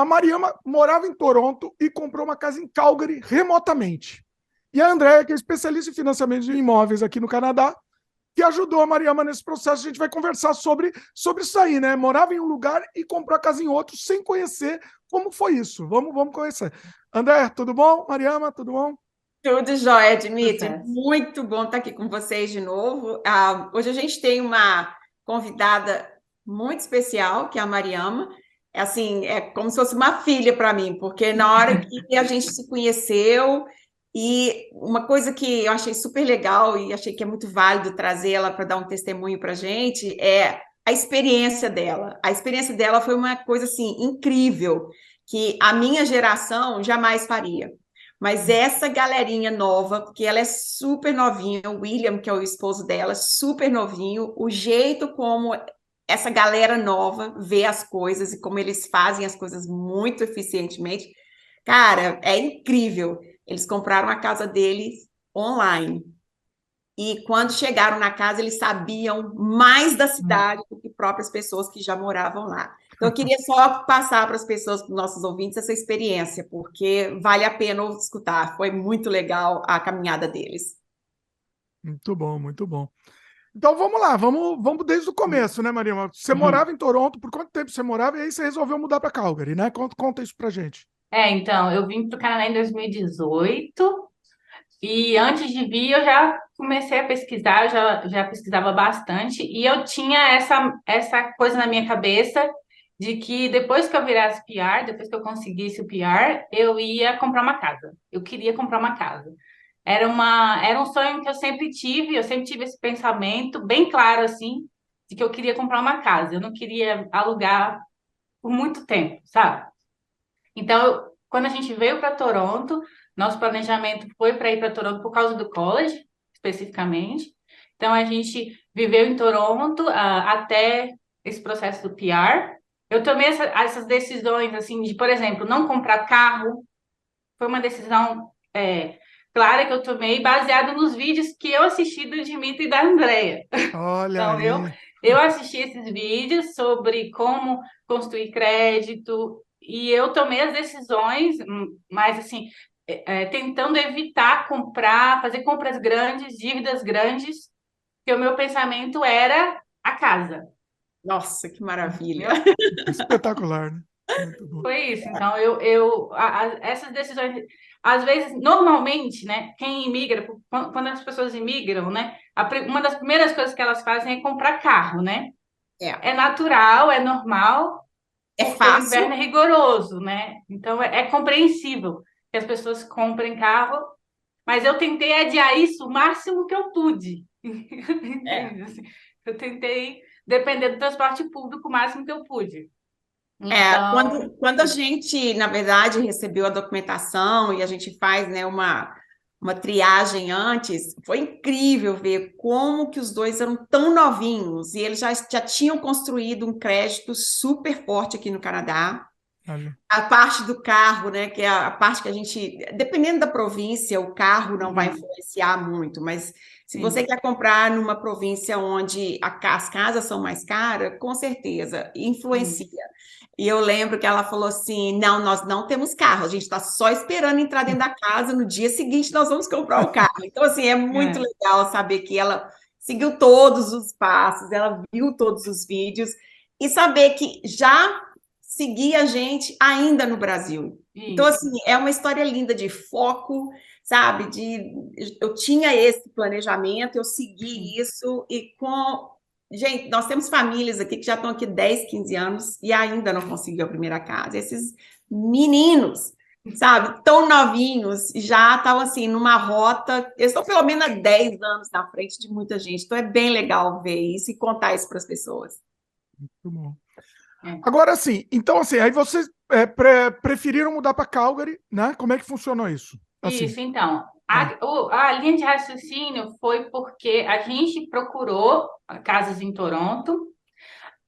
a Mariama morava em Toronto e comprou uma casa em Calgary remotamente. E a Andréia, que é especialista em financiamento de imóveis aqui no Canadá, que ajudou a Mariama nesse processo. A gente vai conversar sobre isso aí, né? Morava em um lugar e comprou a casa em outro sem conhecer como foi isso. Vamos conhecer. André, tudo bom? Mariama, tudo bom? Tudo jóia, Dimitri. Sucesso. Muito bom estar aqui com vocês de novo. Hoje a gente tem uma convidada muito especial, que é a Mariama. É assim, é como se fosse uma filha para mim, porque na hora que a gente se conheceu, e uma coisa que eu achei super legal e achei que é muito válido trazer ela para dar um testemunho para a gente é a experiência dela. A experiência dela foi uma coisa assim incrível, que a minha geração jamais faria. Mas essa galerinha nova, porque ela é super novinha, o William, que é o esposo dela, super novinho, o jeito como essa galera nova vê as coisas e como eles fazem as coisas muito eficientemente, cara, é incrível. Eles compraram a casa deles online. E quando chegaram na casa, eles sabiam mais da cidade do que próprias pessoas que já moravam lá. Então, eu queria só passar para as pessoas, para os nossos ouvintes, essa experiência, porque vale a pena escutar. Foi muito legal a caminhada deles. Muito bom, muito bom. Então vamos lá, vamos desde o começo, né, Mariama? Você Uhum. morava em Toronto, por quanto tempo você morava? E aí você resolveu mudar para Calgary, né? Conta isso pra gente. Então, eu vim para o Canadá em 2018 e antes de vir eu já comecei a pesquisar, já pesquisava bastante e eu tinha essa coisa na minha cabeça de que depois que eu virasse PR, depois que eu conseguisse o PR, eu ia comprar uma casa. Eu queria comprar uma casa. Era um sonho que eu sempre tive esse pensamento bem claro assim, de que eu queria comprar uma casa. Eu não queria alugar por muito tempo, sabe? Então, quando a gente veio para Toronto, nosso planejamento foi para ir para Toronto por causa do college, especificamente. Então, a gente viveu em Toronto, até esse processo do PR. Eu tomei essas decisões, assim, de, por exemplo, não comprar carro. Foi uma decisão, clara que eu tomei, baseada nos vídeos que eu assisti do Dimitri e da Andrea. Olha Então, aí. eu assisti esses vídeos sobre como construir crédito e eu tomei as decisões, mas assim, tentando evitar comprar, fazer compras grandes, dívidas grandes, porque o meu pensamento era a casa, Nossa, que maravilha! entendeu? Espetacular, né? Muito bom. Foi isso. Então, essas decisões, às vezes, normalmente, né, quem imigra, quando as pessoas imigram, né, uma das primeiras coisas que elas fazem é comprar carro, né? É, É natural, é normal, é porque o fácil, inverno é rigoroso, né? Então é compreensível que as pessoas comprem carro, mas eu tentei adiar isso o máximo que eu pude. é. Entende? Assim, eu tentei depender do transporte público o máximo que eu pude. É, Então, quando a gente, na verdade, recebeu a documentação e a gente faz, né, uma triagem antes, foi incrível ver como que os dois eram tão novinhos e eles já tinham construído um crédito super forte aqui no Canadá. Olha. A parte do carro, né, que é a parte que a gente, dependendo da província, o carro não vai uhum, influenciar muito, mas se você sim. quer comprar numa província onde as casas são mais caras, com certeza influencia. Hum, E eu lembro que ela falou assim: não, nós não temos carro, a gente está só esperando entrar dentro da casa, no dia seguinte nós vamos comprar o carro. Então, assim, é muito é, legal saber que ela seguiu todos os passos, ela viu todos os vídeos, e saber que já seguia a gente ainda no Brasil. Então, isso. assim, é uma história linda de foco, sabe? Eu tinha esse planejamento, eu Sim. segui isso, e com gente, nós temos famílias aqui que já estão aqui 10, 15 anos e ainda não conseguiu a primeira casa. Esses meninos, sabe, tão novinhos, já estavam assim numa rota, eles estão pelo menos há 10 anos na frente de muita gente. Então é bem legal ver isso e contar isso para as pessoas. Muito bom. É. Agora sim, então assim, aí vocês preferiram mudar para Calgary, né? Como é que funcionou isso? Assim, Isso, então, vai. a linha de raciocínio foi porque a gente procurou casas em Toronto.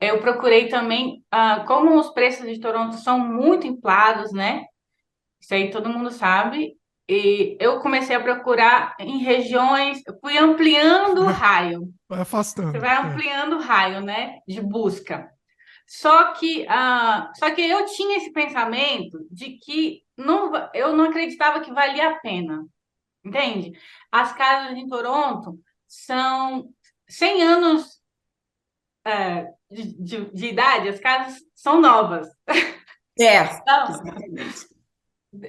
Eu procurei também, como os preços de Toronto são muito inflados, né? Isso aí todo mundo sabe. E eu comecei a procurar em regiões, eu fui ampliando o raio. Vai Você afastando. vai É. ampliando o raio, né? De busca. Só que eu tinha esse pensamento de que eu não acreditava que valia a pena, entende? As casas em Toronto são 100 anos de idade, as casas são novas. Então, Exatamente.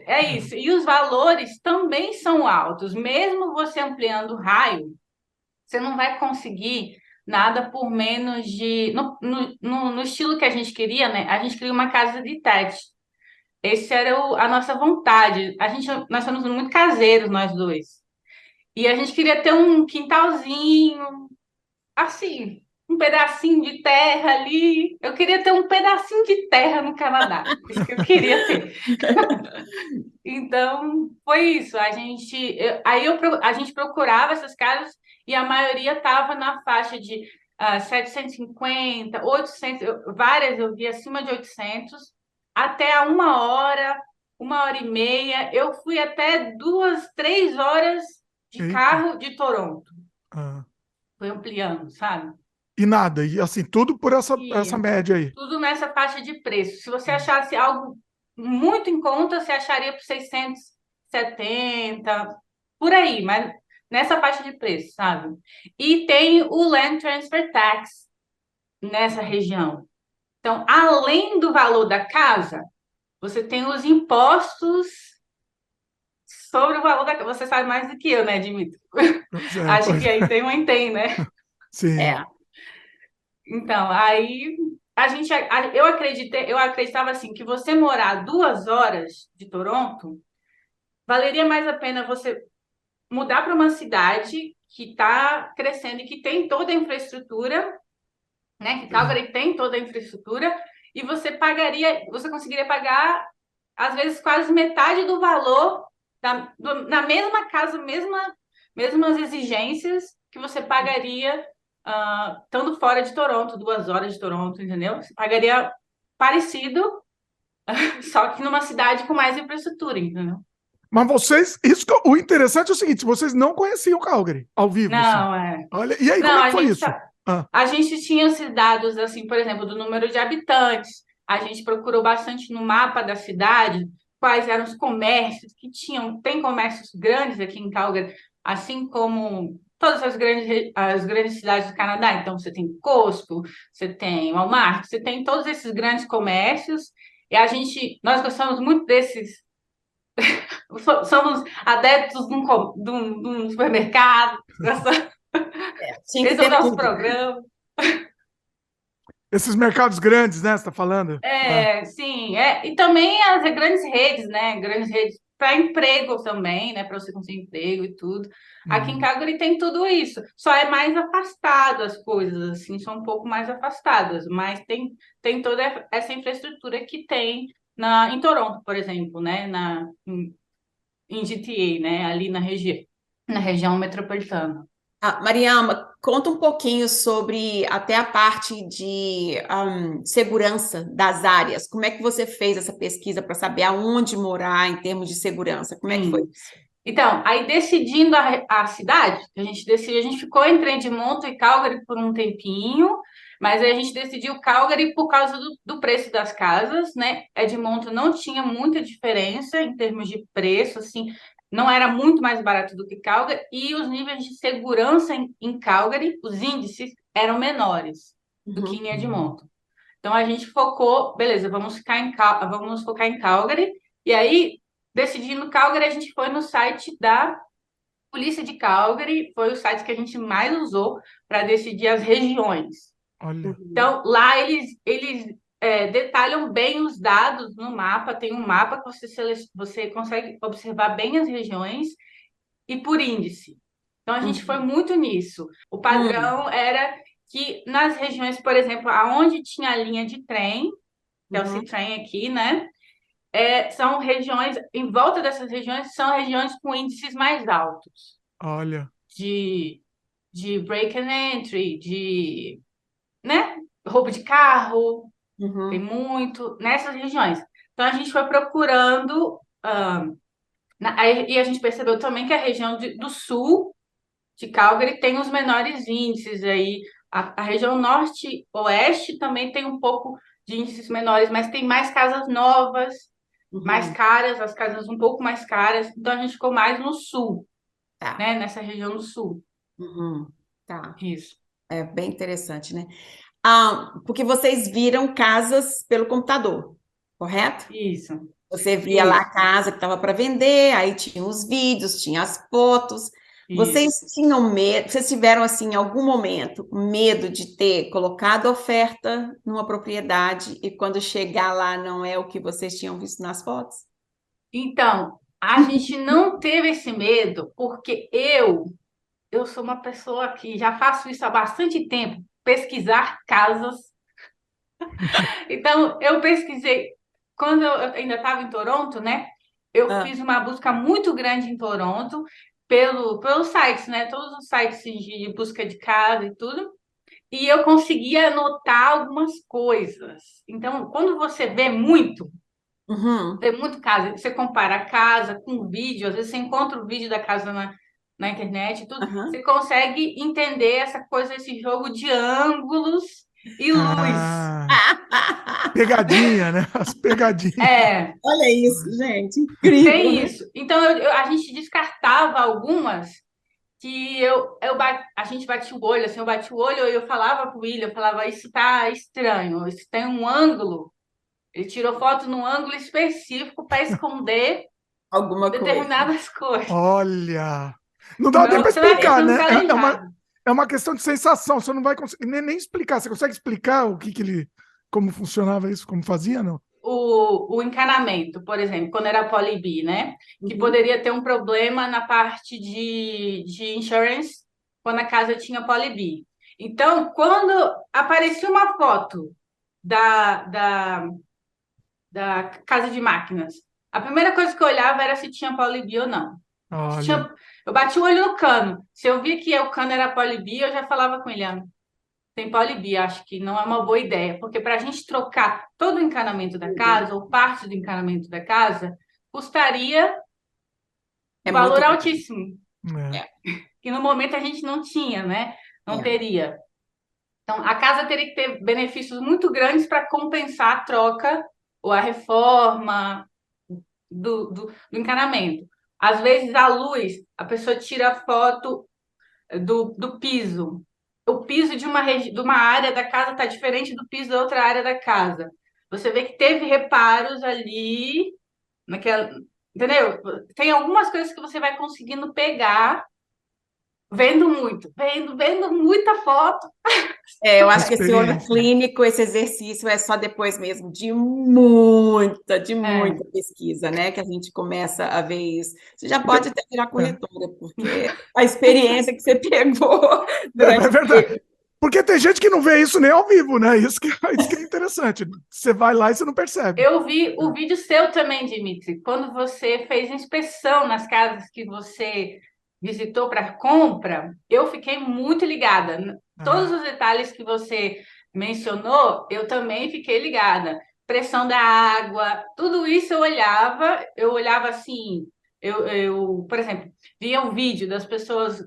é isso. E os valores também são altos. Mesmo você ampliando o raio, você não vai conseguir nada por menos de. No estilo que a gente queria, né? A gente queria uma casa de tete. Esse era a nossa vontade. Nós somos muito caseiros, nós dois. E a gente queria ter um quintalzinho, assim, um pedacinho de terra ali. Eu queria ter um pedacinho de terra no Canadá. Isso que eu queria ter. Então, foi isso. A gente procurava essas casas e a maioria estava na faixa de 750, 800, várias eu vi acima de 800, até a 1 hora, 1 hora e meia. Eu fui até 2, 3 horas de Eita. carro de Toronto. Ah. Foi ampliando, sabe? E nada, e assim, tudo por essa E média aí. tudo nessa faixa de preço. Se você achasse algo muito em conta, você acharia por 670, por aí, mas nessa faixa de preço, sabe? E tem o Land Transfer Tax nessa região. Então, além do valor da casa, você tem os impostos sobre o valor da casa. Você sabe mais do que eu, né, Dimitri? Pois é, Acho pois que aí tem um tem, né? sim. É. Então, aí eu acreditava assim que você morar 2 horas de Toronto valeria mais a pena você mudar para uma cidade que está crescendo e que tem toda a infraestrutura, né? Que Calgary tem toda a infraestrutura e você conseguiria pagar às vezes quase metade do valor na mesma casa, mesmas exigências que você pagaria estando fora de Toronto, 2 horas de Toronto, entendeu? Você pagaria parecido, só que numa cidade com mais infraestrutura, entendeu? Mas o interessante é o seguinte, vocês não conheciam Calgary ao vivo, assim. Não, é. Olha, e aí, como Não, é que foi isso? Ah, a gente tinha esses dados, assim, por exemplo, do número de habitantes. A gente procurou bastante no mapa da cidade quais eram os comércios que tinham. Tem comércios grandes aqui em Calgary, assim como todas as grandes cidades do Canadá. Então, você tem Costco, você tem Walmart, você tem todos esses grandes comércios. E nós gostamos muito desses. Somos adeptos de um supermercado. Tinha que Esse é o ter nosso tudo. programa. esses mercados grandes, né, você está falando? Ah, Sim, e também as grandes redes, né? Grandes redes para emprego também, né? Para você conseguir emprego e tudo. Aqui em uhum. Calgary tem tudo isso. Só é mais afastado as coisas, assim, são um pouco mais afastadas, mas tem toda essa infraestrutura que tem em Toronto, por exemplo, né? Em GTA, né? Ali na região metropolitana. Mariama, conta um pouquinho sobre até a parte de segurança das áreas. Como é que você fez essa pesquisa para saber aonde morar em termos de segurança? Como é que foi Sim. isso? Então, aí decidindo a cidade, que a gente decidiu, a gente ficou entre Edmonton e Calgary por um tempinho, mas aí a gente decidiu Calgary por causa do preço das casas, né? Edmonton não tinha muita diferença em termos de preço, assim, não era muito mais barato do que Calgary, e os níveis de segurança em Calgary, os índices, eram menores do que Uhum. em Edmonton. Então a gente focou, beleza, vamos focar em Calgary, e aí decidindo Calgary, a gente foi no site da Polícia de Calgary, foi o site que a gente mais usou para decidir as regiões. Olha, Uhum. Então, lá eles detalham bem os dados no mapa, tem um mapa que você consegue observar bem as regiões e por índice. Então, a gente foi Uhum. muito nisso. O Uhum. padrão era que nas regiões, por exemplo, aonde tinha a linha de trem, que é o Uhum. C-Train aqui, né? São regiões, em volta dessas regiões, são regiões com índices mais altos olha. de, de break and entry, né? Roubo de carro, tem Uhum. muito nessas regiões. Então, a gente foi procurando, e a gente percebeu também que a região do sul de Calgary tem os menores índices aí, A região norte-oeste também tem um pouco de índices menores, mas tem mais casas novas, mais caras, as casas um pouco mais caras. Então, a gente ficou mais no sul, Tá. né? Nessa região do sul. Tá. Isso. É bem interessante, né? Porque vocês viram casas pelo computador, correto? Isso. Você via lá a Isso. casa que estava para vender, aí tinha os vídeos, tinha as fotos. Vocês Isso. tinham medo, vocês tiveram, assim, em algum momento, medo de ter colocado oferta numa propriedade e quando chegar lá não é o que vocês tinham visto nas fotos? Então, a gente não teve esse medo, porque eu sou uma pessoa que já faço isso há bastante tempo, pesquisar casas. Então, eu pesquisei, quando eu ainda estava em Toronto, né? Eu Ah, fiz uma busca muito grande em Toronto, pelos sites, né? Todos os sites de busca de casa e tudo. E eu conseguia anotar algumas coisas. Então, quando você uhum, vê muito casa, você compara a casa com o vídeo, às vezes você encontra o vídeo da casa na internet e tudo, aham. você consegue entender essa coisa, esse jogo de ângulos e luz. Ah, pegadinha, né? As pegadinhas. É, Olha isso, gente, incrível, tem né? isso. Então, a gente descartava algumas que a gente batia o olho, assim, eu bati o olho e eu falava pro William, eu falava, isso tá estranho, isso tem um ângulo. Ele tirou foto num ângulo específico para esconder Alguma coisa. determinadas coisas. Olha, não dá nem Senão, para explicar, senão né? fica aleijado. É uma questão de sensação. Você não vai conseguir nem explicar. Você consegue explicar o que, que ele, como funcionava isso, como fazia, não? O encanamento, por exemplo, quando era Poly né? Que Uhum. poderia ter um problema na parte de insurance quando a casa tinha Poly. Então, quando aparecia uma foto da, da, da casa de máquinas, a primeira coisa que eu olhava era se tinha Poly ou não. Se Olha, tinha, eu bati o olho no cano. Se eu via que o cano era Poly, eu já falava com ele, tem Polibi, acho que não é uma boa ideia, porque para a gente trocar todo o encanamento da casa, ou parte do encanamento da casa, custaria um É muito valor caro. altíssimo, é. É, que no momento a gente não tinha, né? Não é. teria. Então, a casa teria que ter benefícios muito grandes para compensar a troca ou a reforma do encanamento. Às vezes, a luz, a pessoa tira foto do piso. O piso de uma área da casa está diferente do piso da outra área da casa. Você vê que teve reparos ali, naquela, entendeu? Tem algumas coisas que você vai conseguindo pegar vendo muita foto. Eu acho que esse olho Experiência. clínico, esse exercício é só depois mesmo de É, muita pesquisa, né? Que a gente começa a ver isso. Você já pode até virar É, corretora, porque a experiência que você pegou é durante o verdade. tempo. Porque tem gente que não vê isso nem ao vivo, né? Isso que é interessante. Você vai lá e você não percebe. eu vi o vídeo seu também, Dimitri, quando você fez inspeção nas casas que você visitou para compra, eu fiquei muito ligada. Todos Ah, os detalhes que você mencionou, eu também fiquei ligada. Pressão da água, tudo isso eu olhava assim, por exemplo, via um vídeo das pessoas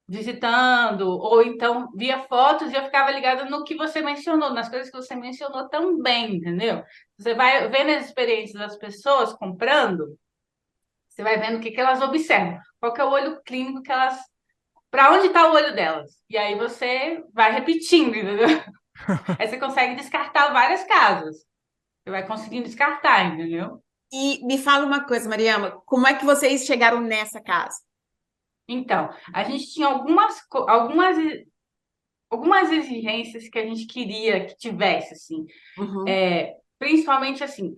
visitando, ou então via fotos e eu ficava ligada no que você mencionou, nas coisas que você mencionou também, entendeu? Você vai vendo as experiências das pessoas comprando, você vai vendo o que elas observam, qual que é o olho clínico que elas. Para onde está o olho delas? E aí você vai repetindo, entendeu? Aí você consegue descartar várias casas. Você vai conseguindo descartar, entendeu? E me fala uma coisa, Mariama, como é que vocês chegaram nessa casa? Então, a gente tinha algumas exigências que a gente queria que tivesse, assim. Uhum, É, principalmente assim,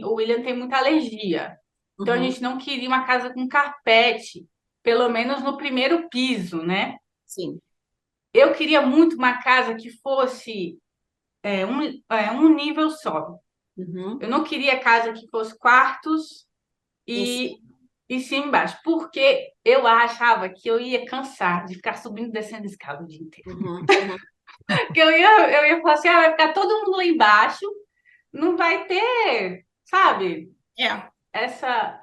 o William tem muita alergia. Então a uhum, gente não queria uma casa com carpete, pelo menos no primeiro piso, né? sim. Eu queria muito uma casa que fosse um nível só. Uhum. Eu não queria casa que fosse quartos Em e, cima. e cima e embaixo, porque eu achava que eu ia cansar de ficar subindo e descendo escada o dia inteiro. Uhum, uhum. Que eu ia falar assim, vai ficar todo mundo lá embaixo, não vai ter, sabe? É.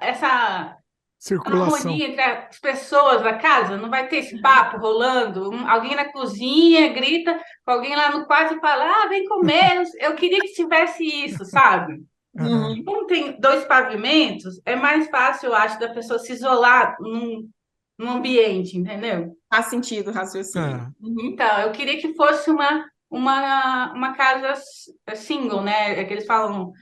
essa Circulação. harmonia entre as pessoas da casa, não vai ter esse papo rolando, alguém na cozinha grita com alguém lá no quarto e fala, vem comer, eu queria que tivesse isso, sabe? Aham. Como tem dois pavimentos, é mais fácil, eu acho, da pessoa se isolar num ambiente, entendeu? Faz sentido o raciocínio. É. Então, eu queria que fosse uma casa single, né? É que eles falam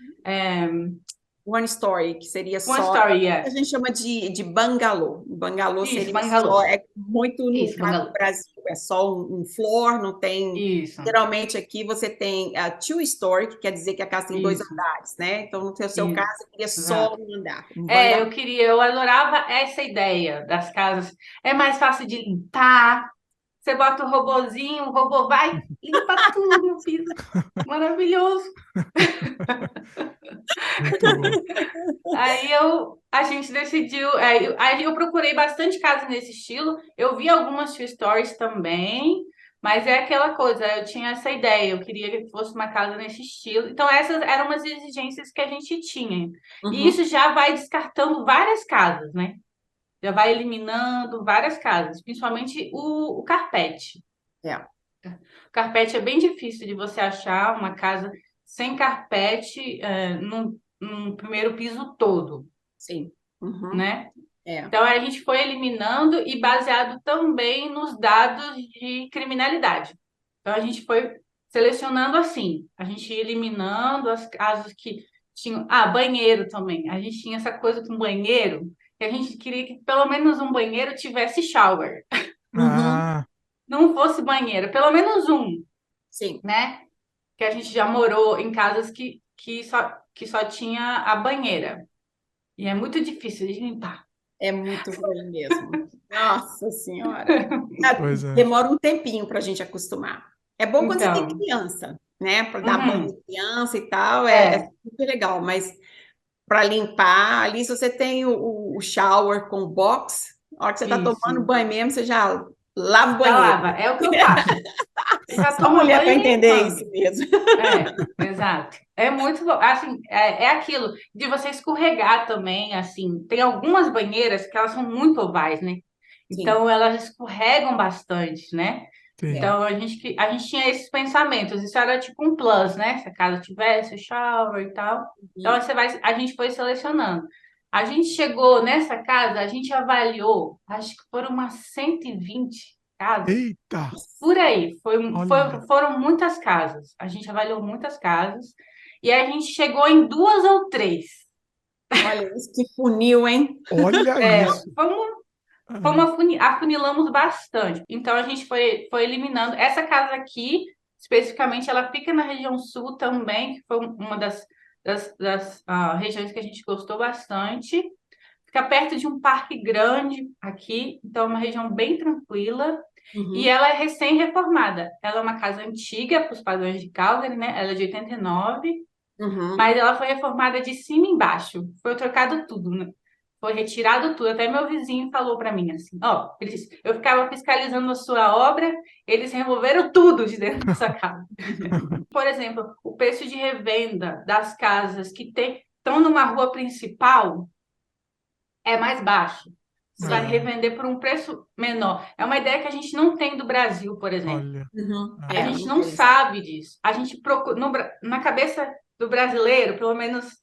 One story, que seria one só. story, A gente chama de bangalô. Bangalô Isso, seria bangalô. só. É muito no Isso, caso do bangalô. Brasil, é só um floor, não tem. Isso, Geralmente aqui você tem a two story, que quer dizer que a casa tem dois isso, andares, né? Então, no seu isso. caso, seria só Exato. um andar. Um bangalô. Eu adorava essa ideia das casas. É mais fácil de limpar. Você bota o robozinho, o robô vai, limpa tudo no piso. Maravilhoso. Muito bom. A gente decidiu, aí eu procurei bastante casas nesse estilo. Eu vi algumas two stories também, mas é aquela coisa, eu tinha essa ideia, eu queria que fosse uma casa nesse estilo. Então, essas eram umas exigências que a gente tinha. E Uhum. isso já vai descartando várias casas, né? Já vai eliminando várias casas, principalmente o carpete. É, O carpete é bem difícil de você achar uma casa sem carpete num primeiro piso todo, sim. Uhum. né? É. Então a gente foi eliminando e baseado também nos dados de criminalidade. Então a gente foi selecionando assim, a gente ia eliminando as casas que tinham. Banheiro também. A gente tinha essa coisa com banheiro, que a gente queria que pelo menos um banheiro tivesse shower. Uhum. Ah, Não fosse banheiro, pelo menos um, Sim. né? Que a gente já morou em casas que só tinha a banheira. E é muito difícil de limpar. É muito ruim mesmo. Nossa Senhora. pois é. Demora um tempinho para a gente acostumar. É bom quando você tem Então, criança, né? Para dar banho uhum, de criança e tal, é é, super legal. Mas para limpar, ali, se você tem o shower com box, a hora que você está tomando isso. banho mesmo, você já lava o Já banheiro. lava, é o que eu faço. Você já Só toma mulher para banho nem entender isso come. mesmo. Exato. É muito bom. Assim, é aquilo de você escorregar também, assim. Tem algumas banheiras que elas são muito ovais, né? Sim, Então, elas escorregam bastante, né? Sim. Então, a gente tinha esses pensamentos. Isso era tipo um plus, né? Se a casa tivesse o shower e tal. Então, a gente foi selecionando. A gente chegou nessa casa, a gente avaliou, acho que foram umas 120 casas. Eita, Por aí, olha. foram muitas casas. A gente avaliou muitas casas. E a gente chegou em duas ou três. olha isso, que funil, hein? Olha isso. Vamos Ah, afunilamos bastante. Então a gente foi eliminando. Essa casa aqui, especificamente, ela fica na região sul também, que foi uma das regiões que a gente gostou bastante. Fica perto de um parque grande aqui, então é uma região bem tranquila. E Uhum, ela é recém-reformada. Ela é uma casa antiga para os padrões de Calgary, né? Ela é de 89, uhum. mas ela foi reformada de cima e embaixo. Foi trocado tudo, né? Foi retirado tudo. Até meu vizinho falou para mim assim: ó, eu ficava fiscalizando a sua obra, eles removeram tudo de dentro dessa casa. Por exemplo, o preço de revenda das casas que estão numa rua principal é mais baixo. Você vai ah, revender por um preço menor. É uma ideia que a gente não tem do Brasil, por exemplo. olha. Uhum. A Ah, gente Não não tem. sabe disso. A gente procura na cabeça do brasileiro, pelo menos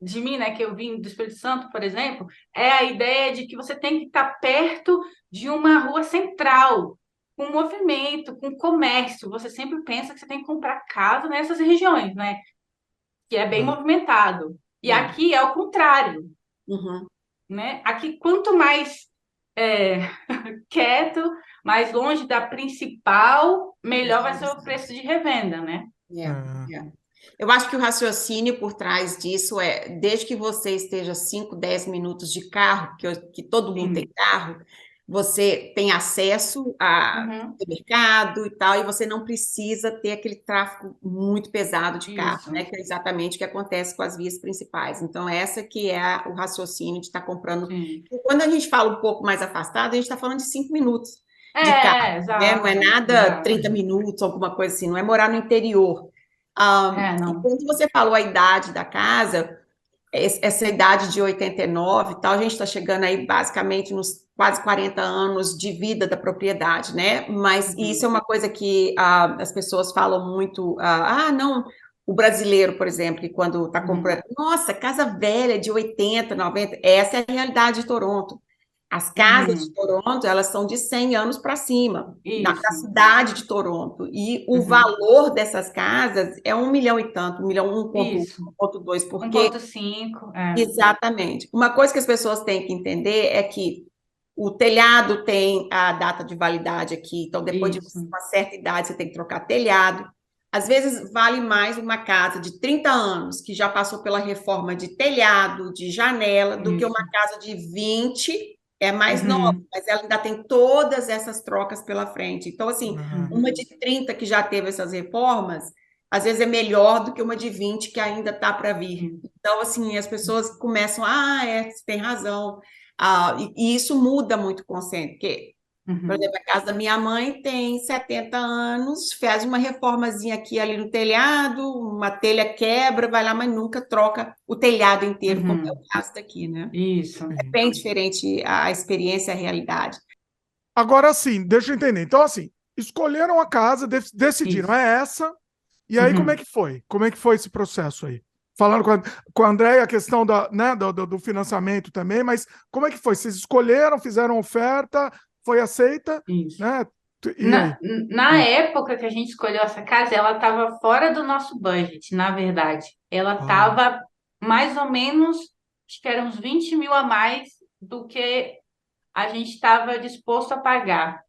de mim, né, que eu vim do Espírito Santo, por exemplo, é a ideia de que você tem que estar perto de uma rua central, com movimento, com comércio. Você sempre pensa que você tem que comprar casa nessas regiões, né, que é bem ah, movimentado. E É. aqui é o contrário, Uhum. né? Aqui, quanto mais é, quieto, mais longe da principal, melhor vai ser o preço de revenda, né? É, ah, é. Eu acho que o raciocínio por trás disso é, desde que você esteja 5, 10 minutos de carro, que todo mundo tem Sim. carro, você tem acesso a Uhum. mercado e tal, e você não precisa ter aquele tráfego muito pesado de carro, Isso. né? Que é exatamente o que acontece com as vias principais. Então, essa que é o raciocínio de estar comprando. Sim. E quando a gente fala um pouco mais afastado, a gente está falando de 5 minutos de carro, né? Não é Exato, nada exato. 30 minutos, alguma coisa assim, não é morar no interior. É, E não. quando você falou a idade da casa, essa idade de 89 e tal, a gente está chegando aí basicamente nos quase 40 anos de vida da propriedade, né? Mas isso é uma coisa que as pessoas falam muito, não, o brasileiro, por exemplo, que quando está comprando, nossa, casa velha de 80, 90, essa é a realidade de Toronto. As casas de Toronto, elas são de 100 anos para cima, na cidade de Toronto. E o valor dessas casas é 1 milhão e tanto, 1 milhão, 1,2, porque... 1,5. Exatamente. Uma coisa que as pessoas têm que entender é que o telhado tem a data de validade aqui, então depois de uma certa idade você tem que trocar telhado. Às vezes vale mais uma casa de 30 anos, que já passou pela reforma de telhado, de janela, do que uma casa de 20, é mais nova, mas ela ainda tem todas essas trocas pela frente. Então, assim, uma de 30 que já teve essas reformas, às vezes é melhor do que uma de 20 que ainda está para vir. Então, assim, as pessoas começam, você tem razão. E isso muda muito o conceito, porque, por exemplo, a casa da minha mãe tem 70 anos, faz uma reformazinha aqui ali no telhado, uma telha quebra, vai lá, mas nunca troca o telhado inteiro, como é o caso daqui, né? Isso. É bem diferente a experiência e a realidade. Agora sim, deixa eu entender. Então, assim, escolheram a casa, decidiram, é essa. E aí, como é que foi? Como é que foi esse processo aí? Falando com a Andréia, a questão do financiamento também, mas como é que foi? Vocês escolheram, fizeram oferta, foi aceita? Isso. Né? Na época que a gente escolheu essa casa, ela estava fora do nosso budget, na verdade. Ela estava mais ou menos, acho que eram uns 20 mil a mais do que a gente estava disposto a pagar.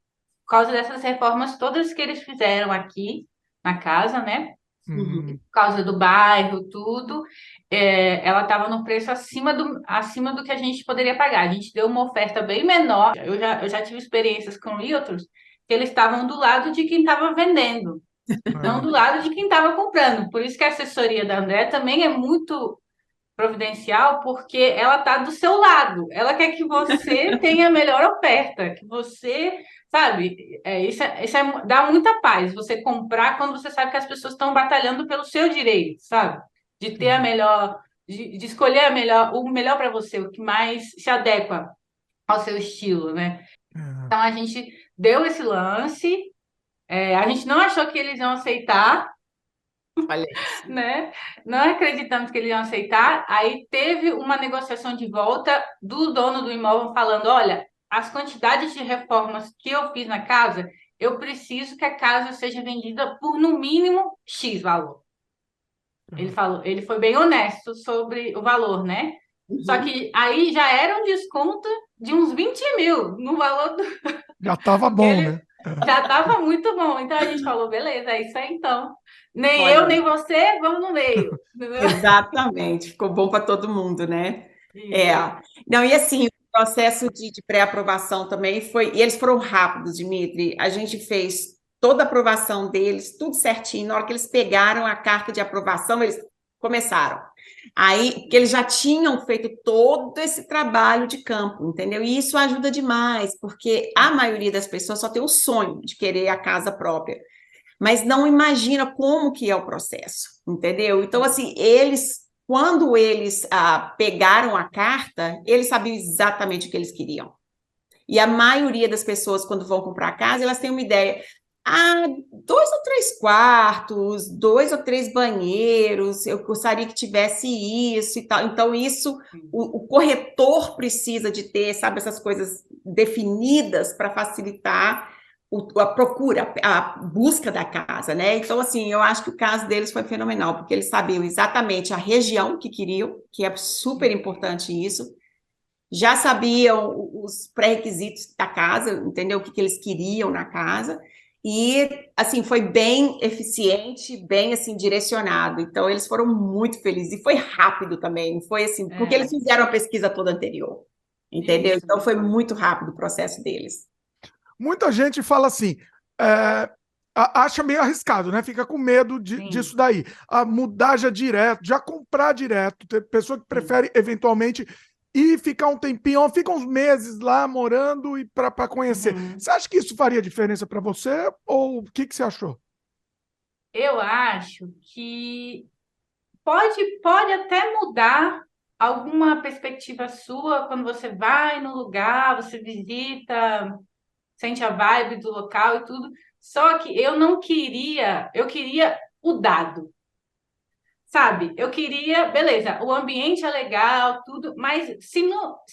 Por causa dessas reformas todas que eles fizeram aqui na casa, né? Por causa do bairro, tudo, ela estava no preço acima do que a gente poderia pagar. A gente deu uma oferta bem menor. Eu já tive experiências com realtors que eles estavam do lado de quem estava vendendo, não do lado de quem estava comprando. Por isso que a assessoria da André também é muito providencial, porque ela está do seu lado. Ela quer que você tenha a melhor oferta, que você, sabe, dá muita paz você comprar quando você sabe que as pessoas estão batalhando pelo seu direito, sabe? De ter a melhor, de escolher o melhor para você, o que mais se adequa ao seu estilo, né? Então a gente deu esse lance, a gente não achou que eles iam aceitar. Olha isso. Né? Não acreditamos que eles iam aceitar. Aí teve uma negociação de volta do dono do imóvel falando: olha, as quantidades de reformas que eu fiz na casa, eu preciso que a casa seja vendida por no mínimo X valor. Ele falou, ele foi bem honesto sobre o valor, né? Só que aí já era um desconto de uns 20 mil no valor do... Já estava bom, né? Já estava muito bom. Então a gente falou, beleza, é isso aí então. Nem Olha, eu, nem você, vamos no meio. Exatamente, ficou bom para todo mundo, né? Não, e assim, o processo de pré-aprovação também foi, e eles foram rápidos, Dimitri. A gente fez toda a aprovação deles, tudo certinho. Na hora que eles pegaram a carta de aprovação, eles começaram. Aí, que eles já tinham feito todo esse trabalho de campo, entendeu? E isso ajuda demais, porque a maioria das pessoas só tem o sonho de querer a casa própria, mas não imagina como que é o processo, entendeu? Então, assim, quando eles pegaram a carta, eles sabiam exatamente o que eles queriam. E a maioria das pessoas, quando vão comprar casa, elas têm uma ideia. 2 ou 3 quartos, 2 ou 3 banheiros, eu gostaria que tivesse isso e tal. Então, isso, o corretor precisa de ter, sabe, essas coisas definidas para facilitar a procura, a busca da casa, né? Então, assim, eu acho que o caso deles foi fenomenal, porque eles sabiam exatamente a região que queriam, que é super importante isso, já sabiam os pré-requisitos da casa, entendeu? O que eles queriam na casa, e, assim, foi bem eficiente, bem, assim, direcionado. Então, eles foram muito felizes, e foi rápido também, foi assim, porque eles fizeram a pesquisa toda anterior, entendeu? Então, foi muito rápido o processo deles. Muita gente fala assim, acha meio arriscado, né? Fica com medo disso daí. Mudar já direto, já comprar direto. Tem pessoa que prefere, eventualmente, ir ficar um tempinho, fica uns meses lá morando e para conhecer. Você acha que isso faria diferença para você? Ou o que você achou? Eu acho que pode até mudar alguma perspectiva sua quando você vai no lugar, você visita, sente a vibe do local e tudo. Só que eu não queria, eu queria o dado. Sabe, eu queria, beleza, o ambiente é legal, tudo, mas se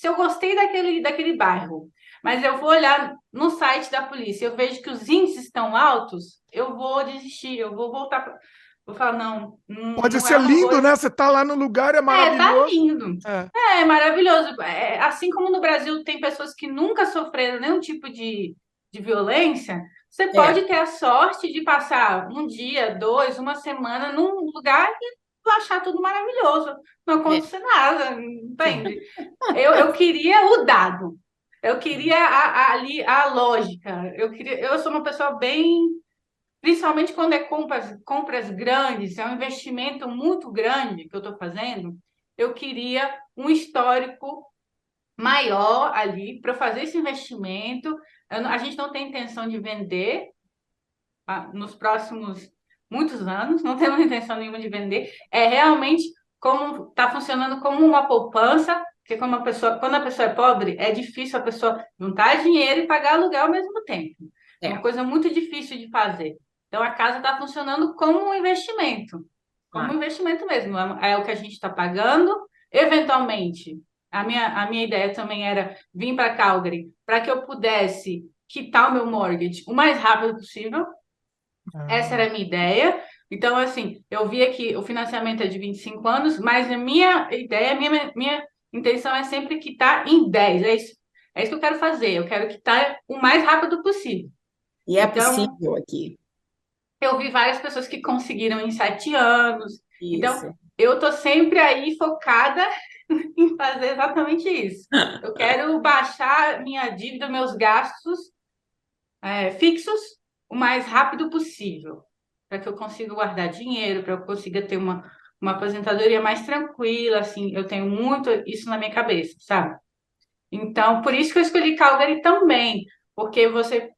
eu gostei daquele bairro, mas eu vou olhar no site da polícia, eu vejo que os índices estão altos, eu vou desistir, eu vou voltar, vou falar, não, Pode não é ser uma lindo, boa. né? Você tá lá no lugar, é Tá maravilhoso. lindo. É. É maravilhoso. Assim como no Brasil tem pessoas que nunca sofreram nenhum tipo de violência, você É, pode ter a sorte de passar um dia, dois, uma semana num lugar e achar tudo maravilhoso. Não é, acontecer nada, sim. entende? Eu queria o dado. Eu queria ali a lógica. Eu sou uma pessoa bem, principalmente quando é compras grandes, é um investimento muito grande que eu estou fazendo, eu queria um histórico maior ali para fazer esse investimento. A gente não tem intenção de vender nos próximos muitos anos, não temos intenção nenhuma de vender. É realmente como está funcionando como uma poupança, porque quando a pessoa é pobre, é difícil a pessoa juntar dinheiro e pagar aluguel ao mesmo tempo. É uma É, coisa muito difícil de fazer. Então a casa está funcionando como um claro. investimento mesmo. É o que a gente está pagando. Eventualmente, a minha ideia também era vir para Calgary para que eu pudesse quitar o meu mortgage o mais rápido possível. Essa era Ah, a minha ideia. Então, assim, eu via que o financiamento é de 25 anos, mas a minha ideia, a minha intenção é sempre quitar em 10. É isso que eu quero fazer. Eu quero quitar o mais rápido possível. E é Então, possível aqui. eu vi várias pessoas que conseguiram em 7 anos. Então, Isso. eu tô sempre aí focada em fazer exatamente isso. Eu quero baixar minha dívida, meus gastos fixos o mais rápido possível, para que eu consiga guardar dinheiro, para eu consiga ter uma aposentadoria mais tranquila, assim, eu tenho muito isso na minha cabeça, sabe? Então, por isso que eu escolhi Calgary também, porque você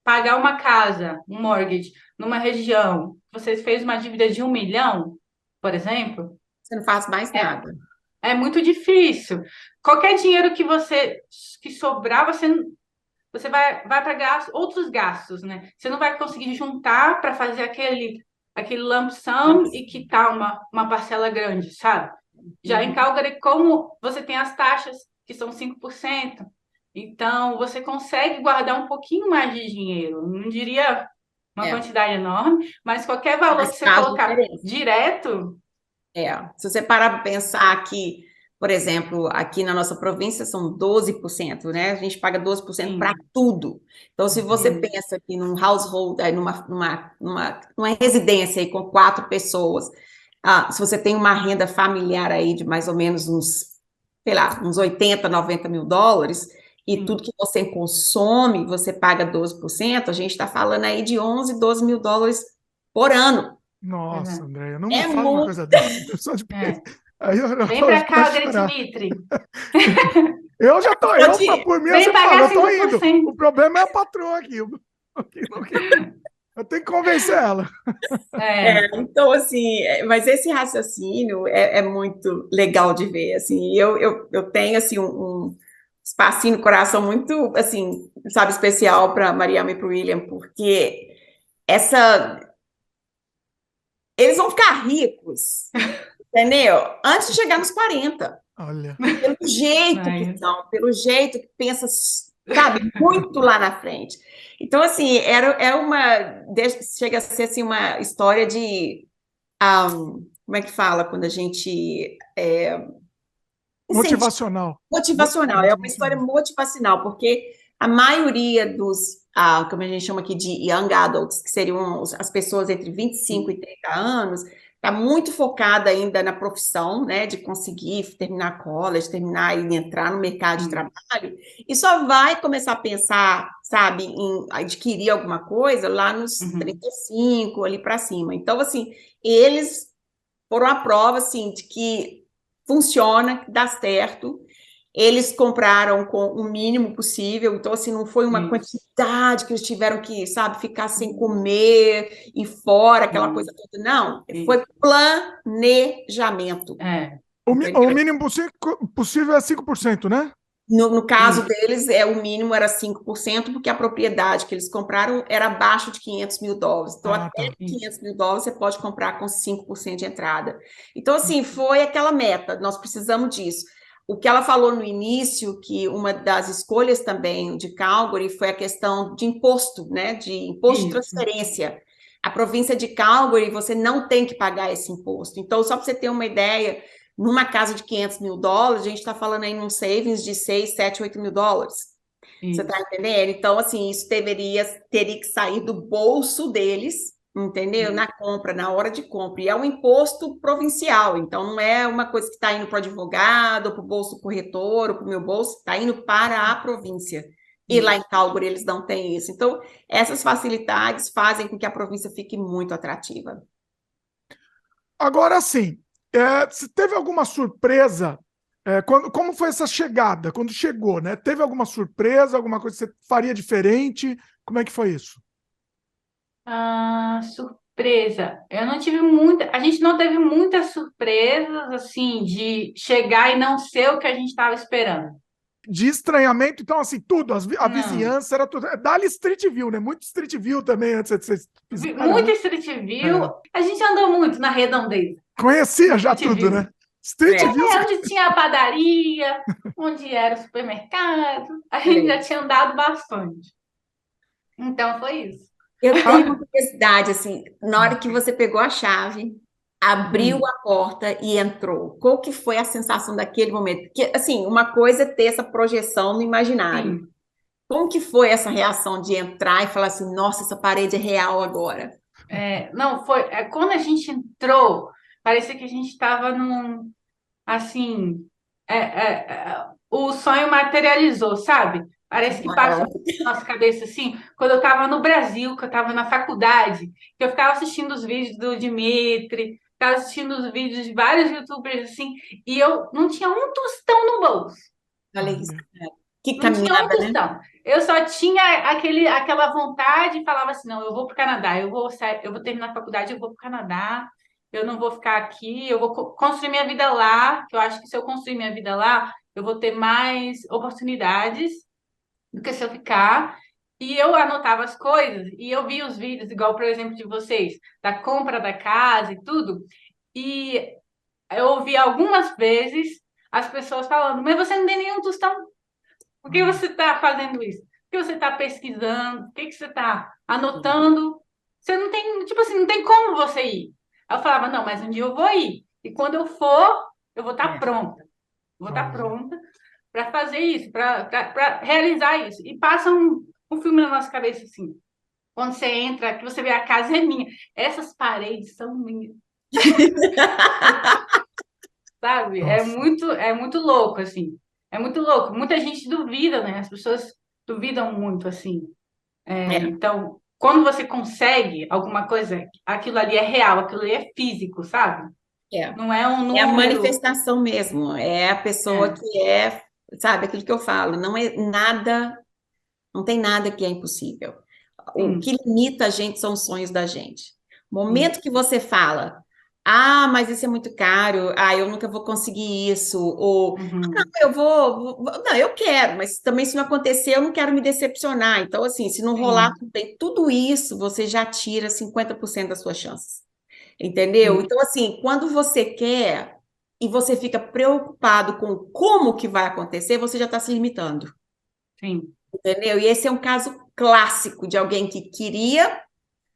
pagar uma casa, um mortgage, numa região, você fez uma dívida de 1 milhão, por exemplo, Você não faz mais é, nada. é muito difícil. Qualquer dinheiro que sobrar, você vai para outros gastos, né? Você não vai conseguir juntar para fazer aquele lump sum e quitar uma parcela grande, sabe? Já em Uhum. Calgary, como você tem as taxas, que são 5%, então você consegue guardar um pouquinho mais de dinheiro. Não diria uma É, quantidade enorme, mas qualquer valor mas que você faz colocar diferença. direto, É. Se você parar para pensar que, por exemplo, aqui na nossa província são 12%, né? A gente paga 12% para sim, tudo. Então, se você sim, pensa que num household, numa residência aí com 4 pessoas, se você tem uma renda familiar aí de mais ou menos uns, sei lá, uns 80, 90 mil dólares, e tudo sim. que você consome, você paga 12%, a gente está falando aí de 11, 12 mil dólares por ano. Pois nossa, é. Andréia, não me É fale uma muito. coisa dessa. Só de... É. Aí eu Vem vou para quase Calgary, chorar. Dimitri. Eu já tô, Vou te, por mim, Vem você fala, pagar eu tô cinco por indo. O cento. problema é a patroa aqui. Eu tenho que convencer ela. É, Então, assim, mas esse raciocínio é muito legal de ver, assim, eu tenho, assim, um espacinho no coração muito, assim, sabe, especial para Mariama e para o William, porque essa, eles vão ficar ricos, entendeu? Antes de chegar nos 40, Olha, pelo jeito que mas, são, pelo jeito que pensa, sabe, muito lá na frente. Então, assim, chega a ser, assim, uma história de como é que fala quando a gente incentiva, motivacional. motivacional, é uma história Motivacional. motivacional, porque a maioria como a gente chama aqui de young adults, que seriam as pessoas entre 25 e 30 anos, está muito focada ainda na profissão, né, de conseguir terminar college, terminar e entrar no mercado de sim, trabalho, e só vai começar a pensar, sabe, em adquirir alguma coisa lá nos uhum, 35, ali para cima. Então, assim, eles foram a prova, assim, de que funciona, que dá certo. Eles compraram com o mínimo possível, então, assim, não foi uma isso, quantidade que eles tiveram que, sabe, ficar sem comer e fora, aquela coisa sim, toda. Não, foi isso, planejamento. é. O mínimo possível é 5%, né? No caso deles, o mínimo era 5%, porque a propriedade que eles compraram era abaixo de $500 mil. Então, até Tá. $500 mil você pode comprar com 5% de entrada. Então, assim, foi aquela meta, nós precisamos disso. O que ela falou no início, que uma das escolhas também de Calgary foi a questão de imposto, né? De imposto de transferência. A província de Calgary, você não tem que pagar esse imposto. Então, só para você ter uma ideia, numa casa de $500 mil, a gente está falando aí num savings de 6, 7, 8 mil dólares. Você está entendendo? Então, assim, isso teria que sair do bolso deles, entendeu? Na compra, na hora de compra. E é um imposto provincial, então não é uma coisa que está indo para o advogado, ou para o bolso do corretor, ou para o meu bolso, está indo para a província. E lá em Calgary eles não têm isso. Então, essas facilidades fazem com que a província fique muito atrativa. Agora sim, se teve alguma surpresa, como foi essa chegada, quando chegou, né? Teve alguma surpresa, alguma coisa que você faria diferente? Como é que foi isso? Surpresa. Eu não tive muita. A gente não teve muitas surpresas, assim, de chegar e não ser o que a gente estava esperando. De estranhamento, então, assim, tudo, a Não. vizinhança era tudo. Dá-lhe Street View, né? Muito Street View também, antes de vocês pisarem, Muito né? Street View. A gente andou muito na Redondeza. Conhecia já Street tudo, View. né? Street View. Onde tinha a padaria, onde era o supermercado. A gente já tinha andado bastante. Então, foi isso. Eu tenho uma curiosidade, assim, na hora que você pegou a chave, abriu a porta e entrou, qual que foi a sensação daquele momento? Porque, assim, uma coisa é ter essa projeção no imaginário. Sim. Como que foi essa reação de entrar e falar assim, nossa, essa parede é real agora? Não, foi. Quando a gente entrou, parecia que a gente estava num. Assim. O sonho materializou, sabe? Parece que passou na nossa cabeça assim. Quando eu estava no Brasil, que eu estava na faculdade, que eu ficava assistindo os vídeos do Dimitri, ficava assistindo os vídeos de vários YouTubers assim, e eu não tinha um tostão no bolso. Olha isso, que Não tinha um caminhada, né? tostão. Eu só tinha aquela vontade e falava assim, não, eu vou para o Canadá, eu vou terminar a faculdade, eu vou para o Canadá, eu não vou ficar aqui, eu vou construir minha vida lá, que eu acho que se eu construir minha vida lá, eu vou ter mais oportunidades do que se eu ficar. E eu anotava as coisas, e eu via os vídeos, igual, por exemplo, de vocês, da compra da casa e tudo, e eu ouvi algumas vezes as pessoas falando, mas você não tem nenhum tostão. Por que você está fazendo isso? Por que você está pesquisando? Por que você está anotando? Você não tem, tipo assim, não tem como você ir. Aí eu falava, não, mas um dia eu vou ir. E quando eu for, eu vou estar pronta. Vou estar pronta para fazer isso, para realizar isso. E passa um filme na nossa cabeça assim. Quando você entra, que você vê a casa é minha. Essas paredes são minhas. Sabe? É muito louco, assim. É muito louco. Muita gente duvida, né? As pessoas duvidam muito, assim. Então, quando você consegue alguma coisa, aquilo ali é real, aquilo ali é físico, sabe? Não é um É a número. manifestação mesmo, é a pessoa que sabe, aquilo que eu falo, não é nada, não tem nada que é impossível. O que limita a gente são os sonhos da gente. O momento que você fala, mas isso é muito caro, eu nunca vou conseguir isso, ou, não, não, eu quero, mas também se não acontecer, eu não quero me decepcionar. Então, assim, se não rolar tudo isso, você já tira 50% das suas chances. Entendeu? Então, assim, quando você quer e você fica preocupado com como que vai acontecer, você já está se limitando. Sim. Entendeu? E esse é um caso clássico de alguém que queria,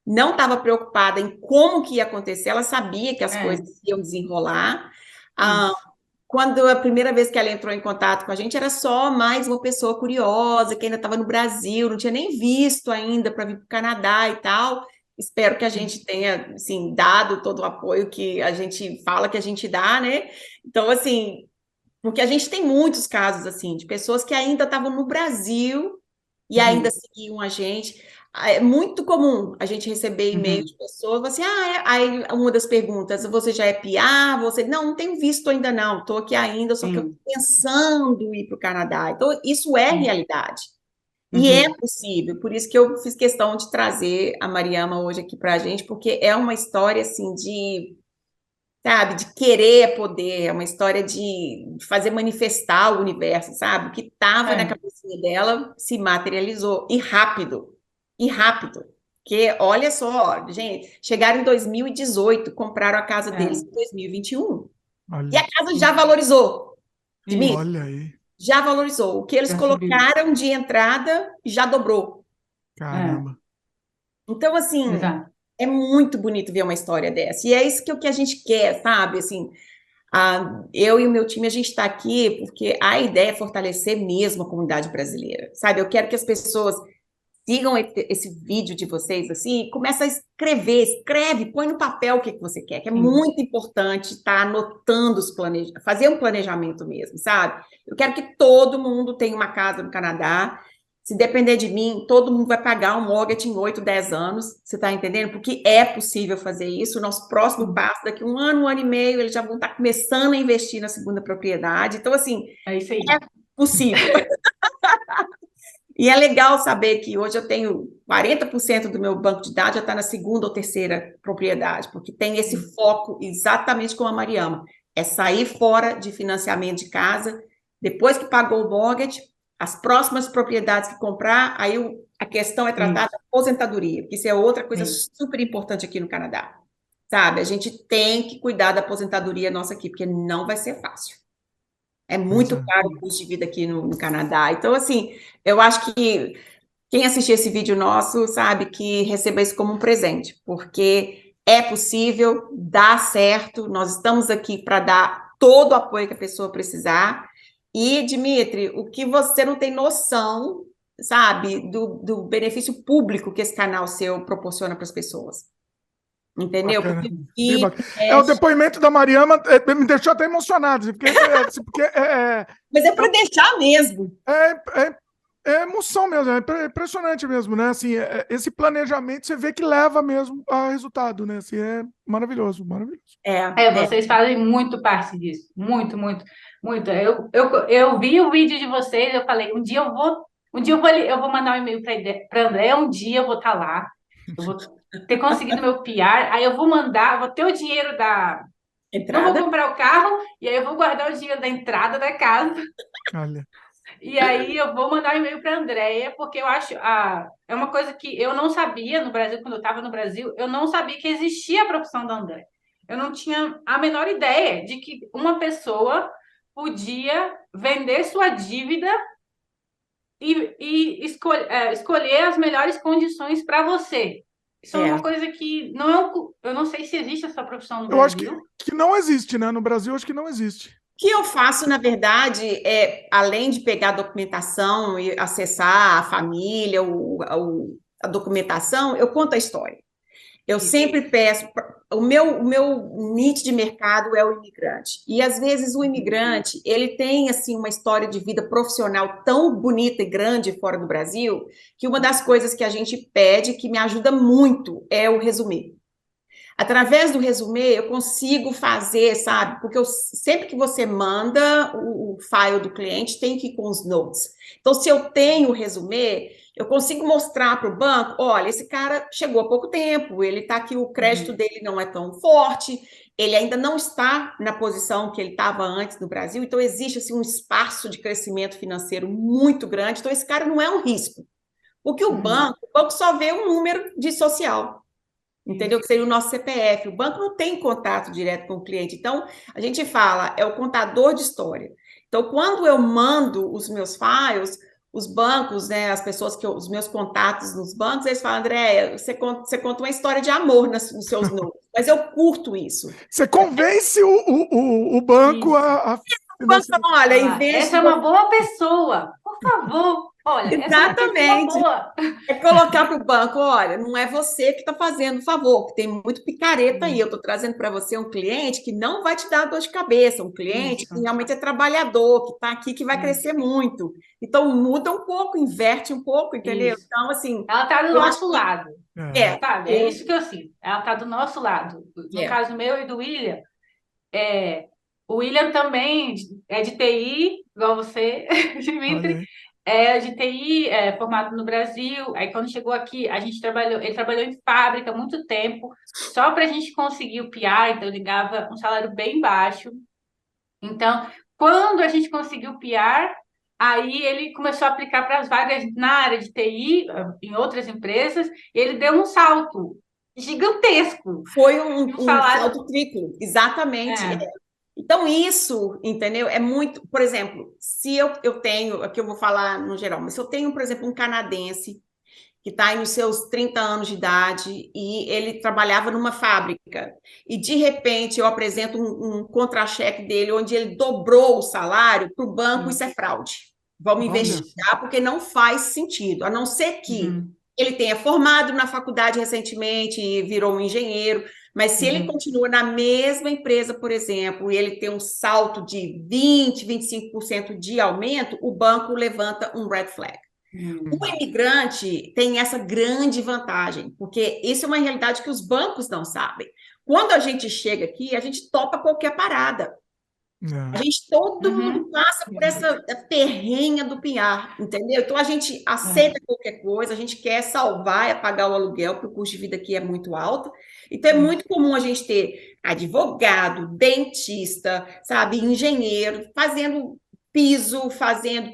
não estava preocupada em como que ia acontecer, ela sabia que as coisas iam desenrolar. Quando a primeira vez que ela entrou em contato com a gente, era só mais uma pessoa curiosa, que ainda estava no Brasil, não tinha nem visto ainda para vir para o Canadá e tal. Espero que a gente tenha, assim, dado todo o apoio que a gente fala que a gente dá, né? Então, assim, porque a gente tem muitos casos, assim, de pessoas que ainda estavam no Brasil e ainda seguiam a gente. É muito comum a gente receber e-mail de pessoas, assim, aí uma das perguntas, você já é PR? Você, não tenho visto ainda não, estou aqui ainda, só que eu estou pensando em ir para o Canadá. Então, isso é realidade. E é possível, por isso que eu fiz questão de trazer a Mariama hoje aqui para a gente, porque é uma história, assim, sabe? De querer poder, é uma história de fazer manifestar o universo, sabe? O que estava na cabecinha dela se materializou, e rápido, e rápido. Porque, olha só, gente, chegaram em 2018, compraram a casa deles em 2021, e a Olha, casa já valorizou, Isso, Dmitry, olha aí. já valorizou. O que eles já subiu. colocaram de entrada já dobrou. Caramba. Então, assim, Exato. é muito bonito ver uma história dessa. E é isso que, o que a gente quer, sabe? Assim, eu e o meu time, a gente está aqui porque a ideia é fortalecer mesmo a comunidade brasileira, sabe? Eu quero que as pessoas sigam esse vídeo de vocês, assim, e começa a escrever, escreve, põe no papel o que você quer, que é muito importante estar anotando os planejamentos, fazer um planejamento mesmo, sabe? Eu quero que todo mundo tenha uma casa no Canadá. Se depender de mim, todo mundo vai pagar um mortgage em 8, 10 anos, você está entendendo? Porque é possível fazer isso. O nosso próximo passo, daqui um ano e meio, eles já vão estar começando a investir na segunda propriedade. Então, assim, É isso aí. é possível. E é legal saber que hoje eu tenho 40% do meu banco de dados já está na segunda ou terceira propriedade, porque tem esse foco exatamente como a Mariama, é sair fora de financiamento de casa, depois que pagou o mortgage, as próximas propriedades que comprar, aí a questão é tratada da aposentadoria, que isso é outra coisa super importante aqui no Canadá, sabe? A gente tem que cuidar da aposentadoria nossa aqui, porque não vai ser fácil. É muito caro o custo de vida aqui no Canadá. Então, assim, eu acho que quem assistir esse vídeo nosso sabe que receba isso como um presente, porque é possível, dá certo, nós estamos aqui para dar todo o apoio que a pessoa precisar. E, Dmitry, o que você não tem noção, sabe, do benefício público que esse canal seu proporciona para as pessoas. Entendeu? Bacana. Porque Bem bacana. O depoimento da Mariama me deixou até emocionado, porque Mas é para deixar mesmo. É emoção mesmo, é impressionante mesmo, né? Assim, esse planejamento você vê que leva mesmo a resultado, né? Assim, é maravilhoso, maravilhoso. Vocês fazem muito parte disso. Muito, muito, muito. Eu vi o vídeo de vocês, eu falei, um dia eu vou mandar um e-mail para André, um dia eu vou estar lá, eu vou ter conseguido meu PR, aí eu vou mandar, vou ter o dinheiro da. Entrada. Não vou comprar o carro, e aí eu vou guardar o dinheiro da entrada da casa. Olha. E aí eu vou mandar um e-mail para a Andréia, porque eu acho é uma coisa que eu não sabia no Brasil, quando eu estava no Brasil, eu não sabia que existia a profissão da Andréia. Eu não tinha a menor ideia de que uma pessoa podia vender sua dívida e escolher as melhores condições para você. Isso é uma coisa que eu não sei se existe essa profissão no Eu acho Brasil. que não existe, né? No Brasil, acho que não existe. O que eu faço, na verdade, além de pegar a documentação e acessar a família, a documentação, eu conto a história. Eu sempre peço, o meu nicho de mercado é o imigrante. E, às vezes, o imigrante, ele tem, assim, uma história de vida profissional tão bonita e grande fora do Brasil, que uma das coisas que a gente pede, que me ajuda muito, é o resumê. Através do resumê, eu consigo fazer, sabe? Porque sempre que você manda o file do cliente, tem que ir com os notes. Então, se eu tenho o resumê, eu consigo mostrar para o banco, olha, esse cara chegou há pouco tempo, ele está aqui, o crédito dele não é tão forte, ele ainda não está na posição que ele estava antes no Brasil, então existe assim, um espaço de crescimento financeiro muito grande, então esse cara não é um risco. Porque o banco só vê um número de social. Entendeu? Que seria o nosso CPF. O banco não tem contato direto com o cliente. Então, a gente fala, é o contador de história. Então, quando eu mando os meus files, os bancos, né, as pessoas os meus contatos nos bancos, eles falam, Andréia, você conta uma história de amor nos seus nomes, mas eu curto isso. Você convence o banco a o banco fala, olha, em vez essa é uma boa pessoa, por favor. Olha, exatamente. Essa é uma boa. É colocar para o banco, olha, não é você que está fazendo o favor, que tem muito picareta aí. Eu estou trazendo para você um cliente que não vai te dar dor de cabeça, um cliente que realmente é trabalhador, que está aqui, que vai crescer muito. Então, muda um pouco, inverte um pouco, entendeu? Isso. Então, assim... Ela está do nosso lado. Sabe? É isso que eu sinto. Ela está do nosso lado. No caso meu e do William, o William também é de TI, igual você, Dmitry. de TI, formado no Brasil. Aí, quando chegou aqui, ele trabalhou em fábrica há muito tempo, só para a gente conseguir o PR, então ele ganhava um salário bem baixo. Então, quando a gente conseguiu o PR, aí ele começou a aplicar para as vagas na área de TI, em outras empresas, e ele deu um salto gigantesco. Foi Um um salário. salto triplo, exatamente. Então, isso, entendeu? É muito. Por exemplo, se eu tenho, aqui eu vou falar no geral, mas se eu tenho, por exemplo, um canadense que está aí nos seus 30 anos de idade e ele trabalhava numa fábrica, e de repente eu apresento um contra-cheque dele onde ele dobrou o salário para o banco, isso é fraude. Vamos investigar, porque não faz sentido, a não ser que ele tenha formado na faculdade recentemente e virou um engenheiro, mas se ele continua na mesma empresa, por exemplo, e ele tem um salto de 20, 25% de aumento, o banco levanta um red flag. O imigrante tem essa grande vantagem, porque isso é uma realidade que os bancos não sabem. Quando a gente chega aqui, a gente topa qualquer parada. Todo mundo passa por essa terrenha do pinhar, entendeu? Então a gente aceita qualquer coisa, a gente quer salvar e pagar o aluguel, porque o custo de vida aqui é muito alto. Então é muito comum a gente ter advogado, dentista, sabe, engenheiro, fazendo piso,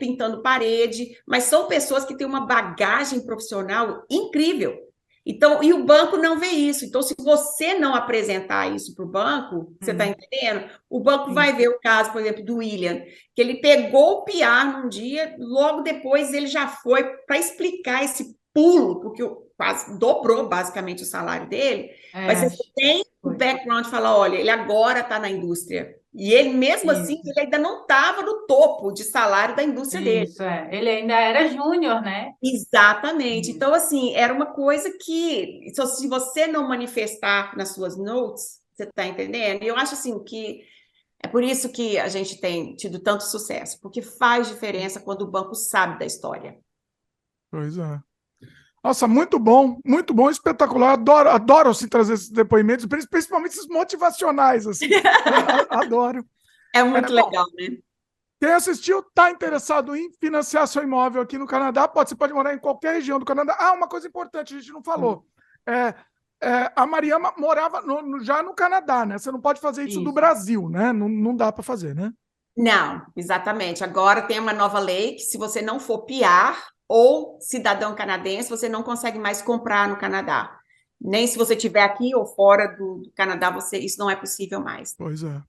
pintando parede, mas são pessoas que têm uma bagagem profissional incrível. Então, e o banco não vê isso. Então, se você não apresentar isso para o banco, você está entendendo? O banco vai ver o caso, por exemplo, do William, que ele pegou o PR num dia, logo depois ele já foi para explicar esse pulo, porque quase dobrou basicamente o salário dele, mas você tem o background de falar, olha, ele agora está na indústria. E ele, mesmo assim, ele ainda não estava no topo de salário da indústria dele. Ele ainda era júnior, né? Exatamente. Então, assim, era uma coisa que, se você não manifestar nas suas notes, você está entendendo? E eu acho, assim, que é por isso que a gente tem tido tanto sucesso, porque faz diferença quando o banco sabe da história. Pois é. Nossa, muito bom, espetacular. Adoro assim, trazer esses depoimentos, principalmente esses motivacionais. Assim. Adoro. É muito legal, né? Quem assistiu, está interessado em financiar seu imóvel aqui no Canadá, você pode morar em qualquer região do Canadá. Uma coisa importante, a gente não falou. A Mariama morava já no Canadá, né? Você não pode fazer isso do Brasil, né? Não dá para fazer, né? Não, exatamente. Agora tem uma nova lei que se você não for PR ou cidadão canadense, você não consegue mais comprar no Canadá. Nem se você estiver aqui ou fora do Canadá, isso não é possível mais. Pois é.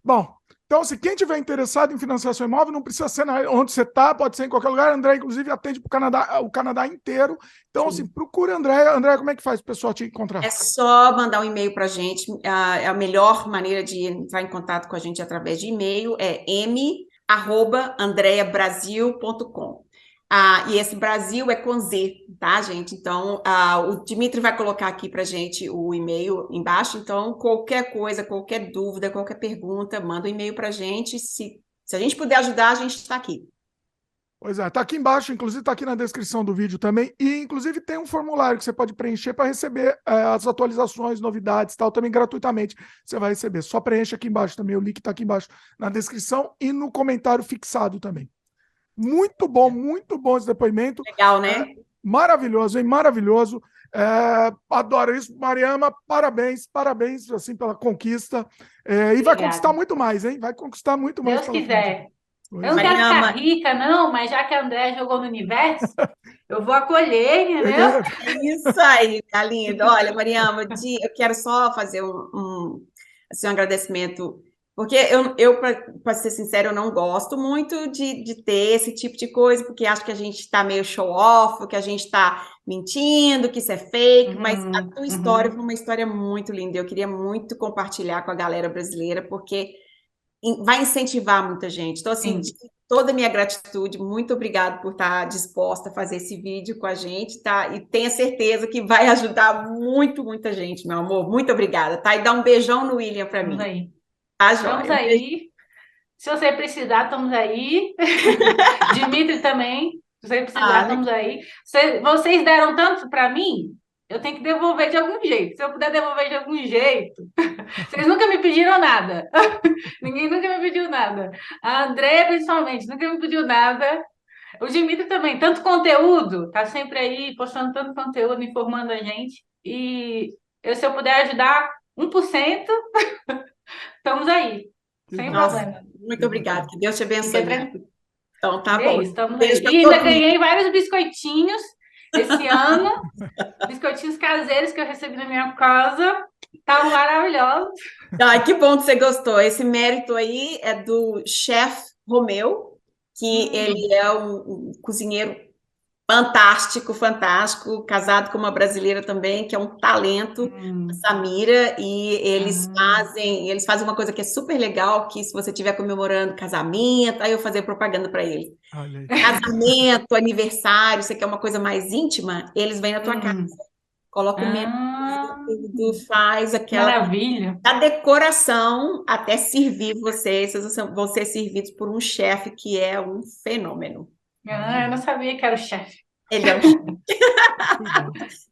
Bom, então, se quem tiver interessado em financiar seu imóvel, não precisa ser onde você está, pode ser em qualquer lugar. André, inclusive, atende para o Canadá inteiro. Então, assim, procura André. André, como é que faz o pessoal te encontrar? É só mandar um e-mail para a gente. A melhor maneira de entrar em contato com a gente através de e-mail é m@andreabrasil.com. E esse Brasil é com Z, tá, gente? Então, o Dimitri vai colocar aqui para a gente o e-mail embaixo. Então, qualquer coisa, qualquer dúvida, qualquer pergunta, manda um e-mail para a gente. Se a gente puder ajudar, a gente está aqui. Pois é, tá aqui embaixo, inclusive tá aqui na descrição do vídeo também, e inclusive tem um formulário que você pode preencher para receber as atualizações, novidades, tal, também gratuitamente você vai receber. Só preenche aqui embaixo também, o link tá aqui embaixo na descrição e no comentário fixado também. Muito bom esse depoimento. Legal, né? Maravilhoso, hein? Maravilhoso. Adoro isso. Mariama, parabéns assim pela conquista. E vai conquistar muito mais, hein? Vai conquistar muito mais. Deus quiser. Eu não quero ficar rica, não, mas já que a André jogou no universo, eu vou acolher, entendeu? Isso aí, tá lindo. Olha, Mariama, eu quero só fazer um agradecimento, porque eu para ser sincero, eu não gosto muito de ter esse tipo de coisa, porque acho que a gente está meio show-off, que a gente está mentindo, que isso é fake, mas a tua história foi uma história muito linda. Eu queria muito compartilhar com a galera brasileira, porque vai incentivar muita gente. Então, assim, toda a minha gratitude, muito obrigada por estar disposta a fazer esse vídeo com a gente, tá? E tenha certeza que vai ajudar muita gente, meu amor. Muito obrigada, tá? E dá um beijão no William para mim. Aí. Tá, estamos aí. Se você precisar, estamos aí. Dimitri também. Se você precisar, estamos aí. Vocês deram tanto para mim, eu tenho que devolver de algum jeito. Se eu puder devolver de algum jeito. Vocês nunca me pediram nada. Ninguém nunca me pediu nada. A Andrea, principalmente, nunca me pediu nada. O Dimitri também, tanto conteúdo, tá sempre aí postando tanto conteúdo, informando a gente. E se eu puder ajudar 1%, estamos aí, sem Nossa, problema. muito obrigada. Que Deus te Fica abençoe. tranquilo. Então, tá É bom. isso, estamos aí. Beijo pra E ainda todo mundo. ganhei vários biscoitinhos esse ano, biscoitinhos caseiros que eu recebi na minha casa. Estavam maravilhosos. Ai, que bom que você gostou. Esse mérito aí é do chefe Romeu, que ele é um cozinheiro fantástico, fantástico, casado com uma brasileira também, que é um talento, a Samira, e eles fazem uma coisa que é super legal, que se você estiver comemorando casamento, aí eu fazer propaganda para eles. Olha aí. Casamento, aniversário, você quer uma coisa mais íntima, eles vêm na tua casa, colocam o menu, tudo, faz aquela Maravilha. da decoração até servir vocês vão ser servidos por um chefe que é um fenômeno. Eu não sabia que era o chefe. Ele é um chefe.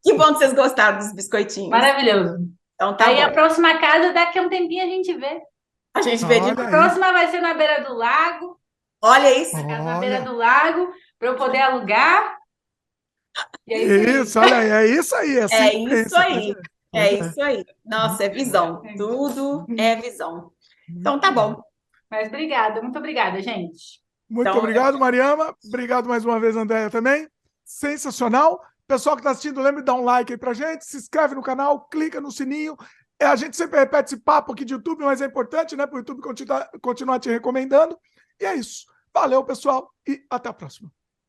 Que bom que vocês gostaram dos biscoitinhos. Maravilhoso. Então tá Aí bom. a próxima casa, daqui a um tempinho a gente vê. A gente vê de Olha A aí. próxima vai ser na beira do lago. Olha isso. Casa na beira Olha. do lago, para eu poder alugar. E é isso aí. Isso, olha aí, é isso aí. Assim É que isso pensa, aí. pois É isso aí. Nossa, é visão. É isso. Tudo é visão. Então tá bom. Mas obrigada, muito obrigada, gente. Muito Então, obrigado, Mariama. Obrigado mais uma vez, Andréia, também. Sensacional. Pessoal que está assistindo, lembre de dar um like aí pra gente, se inscreve no canal, clica no sininho. A gente sempre repete esse papo aqui de YouTube, mas é importante, né, para o YouTube continuar te recomendando. E é isso. Valeu, pessoal, e até a próxima.